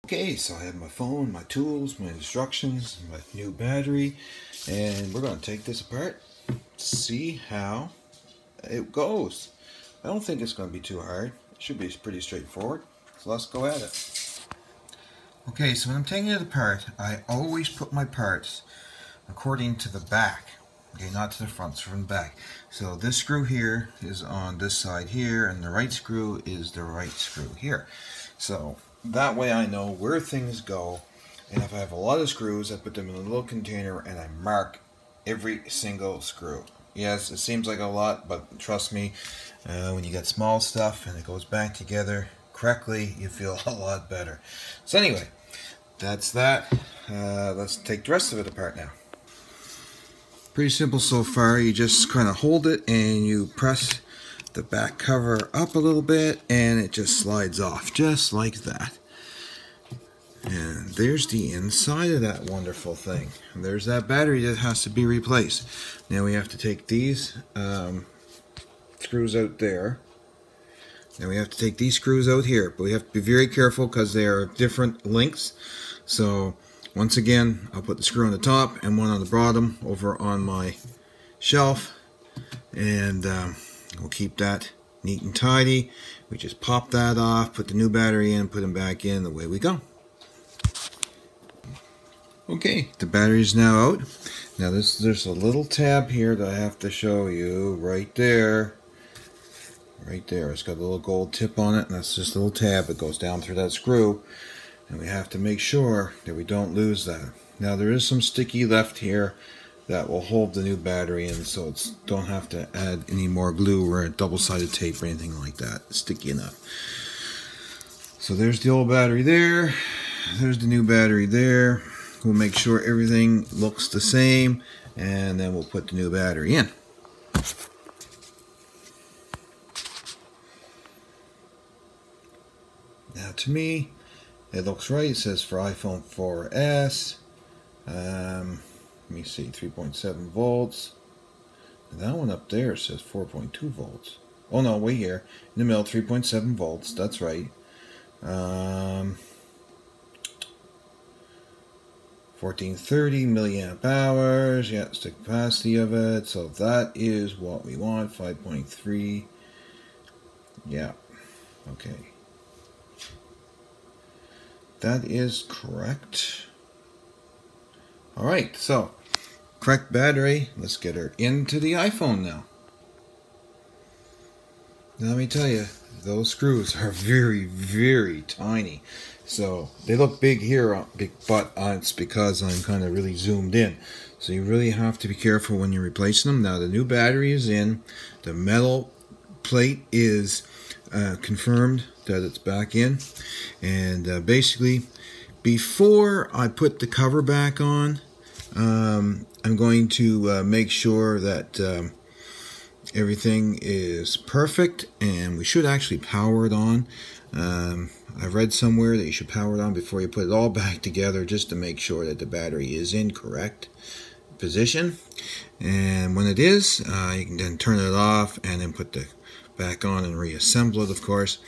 Okay, so I have my phone, my tools, my instructions, my new battery, and we're going to take this apart, see how it goes. I don't think it's going to be too hard. It should be pretty straightforward, so let's go at it. Okay, so when I'm taking it apart, I always put my parts according to the back. Okay, not to the front, it's from the back. So this screw here is on this side here, and the right screw is the right screw here. So that way I know where things go, and if I have a lot of screws, I put them in a little container and I mark every single screw. Yes, it seems like a lot, but trust me, when you get small stuff and it goes back together correctly, you feel a lot better. So anyway, that's that. Let's take the rest of it apart now. Pretty simple so far. You just kind of hold it and you press the back cover up a little bit and it just slides off just like that. And there's the inside of that wonderful thing. And there's that battery that has to be replaced. Now we have to take these screws out there. Now we have to take these screws out here, but we have to be very careful because they are different lengths. So once again, I'll put the screw on the top and one on the bottom over on my shelf, and we'll keep that neat and tidy. We just pop that off, put the new battery in, put them back in, the way we go. Okay, the battery is now out. Now there's a little tab here that I have to show you right there. Right there, it's got a little gold tip on it, and that's just a little tab that goes down through that screw. And we have to make sure that we don't lose that. Now there is some sticky left here that will hold the new battery in, so it's don't have to add any more glue or double-sided tape or anything like that. It's sticky enough. So there's the old battery there. There's the new battery there. We'll make sure everything looks the same, and then we'll put the new battery in. Now to me, it looks right. It says for iPhone 4S. Let me see, 3.7 volts. And that one up there says 4.2 volts. Oh no, way here. In the middle, 3.7 volts. That's right. 1430 milliamp hours. Yeah, it's the capacity of it. So that is what we want. 5.3. Yeah. Okay. That is correct. Alright, so correct battery. Let's get her into the iPhone now. Now let me tell you, those screws are very, very tiny. So they look big here, big, but it's because I'm kind of really zoomed in. So you really have to be careful when you're replacing them. Now the new battery is in. The metal plate is confirmed that it's back in, and basically before I put the cover back on, I'm going to make sure that everything is perfect, and we should actually power it on. I've read somewhere that you should power it on before you put it all back together, just to make sure that the battery is in correct position. And when it is, you can then turn it off and then put the back on and reassemble it, of course.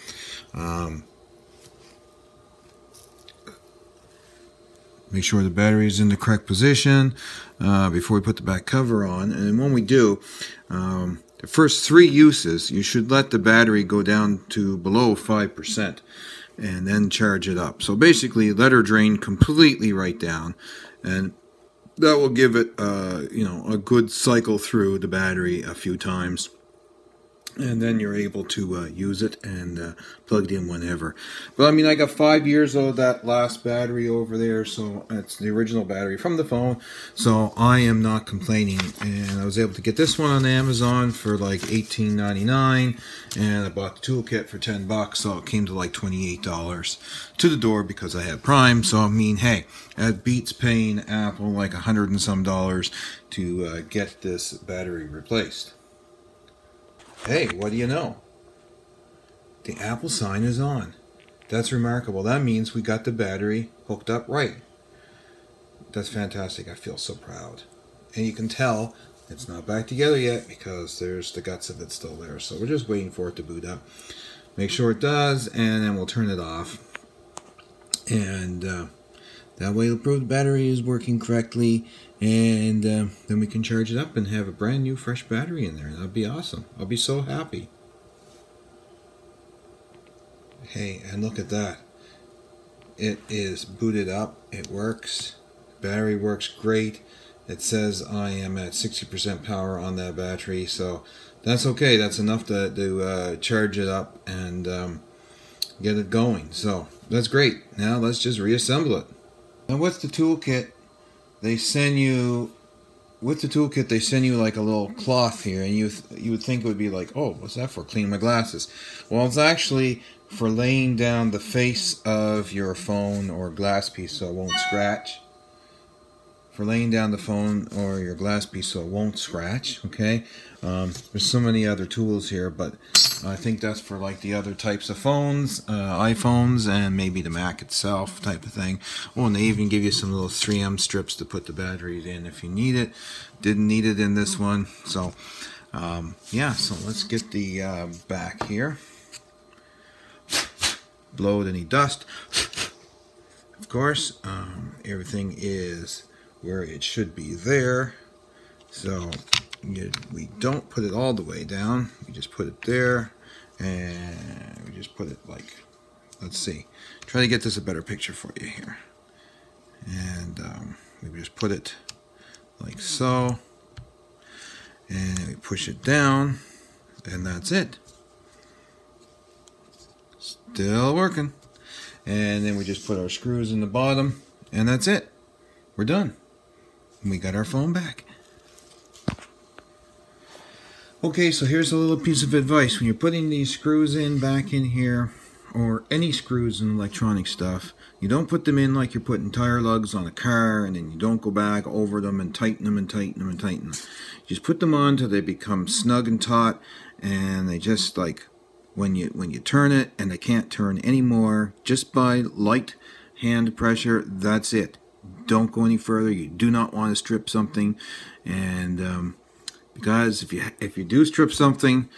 Make sure the battery is in the correct position before we put the back cover on. And when we do, the first 3 uses, you should let the battery go down to below 5% and then charge it up. So basically, let her drain completely right down, and that will give it a good cycle through the battery a few times. And then you're able to use it and plug it in whenever. But I mean, I got 5 years of that last battery over there, so it's the original battery from the phone. So I am not complaining. And I was able to get this one on Amazon for like $18.99, and I bought the toolkit for $10, so it came to like $28 to the door because I had Prime. So I mean, hey, that beats paying Apple like $100 and some to get this battery replaced. Hey, what do you know? The Apple sign is on. That's remarkable. That means we got the battery hooked up right. That's fantastic. I feel so proud. And you can tell it's not back together yet because there's the guts of it still there. So we're just waiting for it to boot up. Make sure it does, and then we'll turn it off. and that way it'll prove the battery is working correctly, and then we can charge it up and have a brand new fresh battery in there. That'd be awesome. I'll be so happy. Hey, and look at that. It is booted up. It works. Battery works great. It says I am at 60% power on that battery, so that's okay. That's enough to charge it up and get it going. So that's great. Now let's just reassemble it. And with the toolkit, they send you like a little cloth here, and you would think it would be like, oh, what's that for? Cleaning my glasses. Well, it's actually for laying down the face of your phone or glass piece so it won't scratch. For laying down the phone or your glass piece so it won't scratch, okay? There's so many other tools here, but I think that's for like the other types of phones, iPhones, and maybe the Mac itself type of thing. Oh, and they even give you some little 3M strips to put the batteries in if you need it. Didn't need it in this one. So, yeah, so let's get the back here. Blow out any dust. Of course, everything is where it should be there. So we don't put it all the way down. We just put it there, and we just put it like, let's see. Try to get this a better picture for you here. And we just put it like so, and we push it down, and that's it. Still working. And then we just put our screws in the bottom, and that's it. We're done. We got our phone back. Okay, so here's a little piece of advice. When you're putting these screws back in here, or any screws in electronic stuff, you don't put them in like you're putting tire lugs on a car, and then you don't go back over them and tighten them and tighten them and tighten them. You just put them on till they become snug and taut, and they just like, when you turn it and they can't turn anymore, just by light hand pressure, that's it. Don't go any further. You do not want to strip something, and because if you do strip something,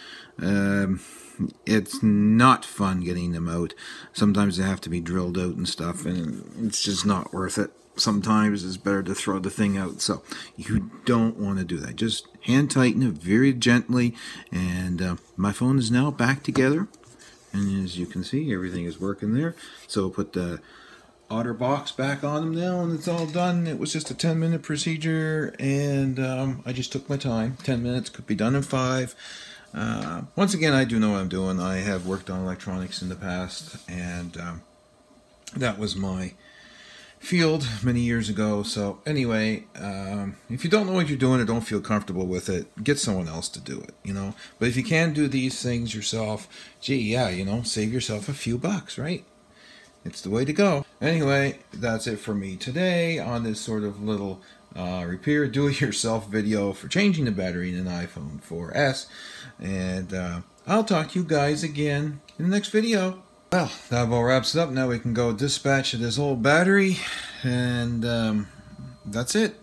it's not fun getting them out. Sometimes they have to be drilled out and stuff, and it's just not worth it. Sometimes it's better to throw the thing out. So you don't want to do that. Just hand tighten it very gently, and my phone is now back together, and as you can see, everything is working there. So we'll put the outer box back on them now, and it's all done. It was just a 10-minute procedure, and I just took my time. 10 minutes, could be done in 5. Once again, I do know what I'm doing. I have worked on electronics in the past, and that was my field many years ago. So anyway, if you don't know what you're doing or don't feel comfortable with it, get someone else to do it, you know. But if you can do these things yourself, gee, yeah, you know, save yourself a few bucks, right? It's the way to go. Anyway, that's it for me today on this sort of little repair do-it-yourself video for changing the battery in an iPhone 4S. And I'll talk to you guys again in the next video. Well, that about wraps it up. Now we can go dispatch this old battery, and that's it.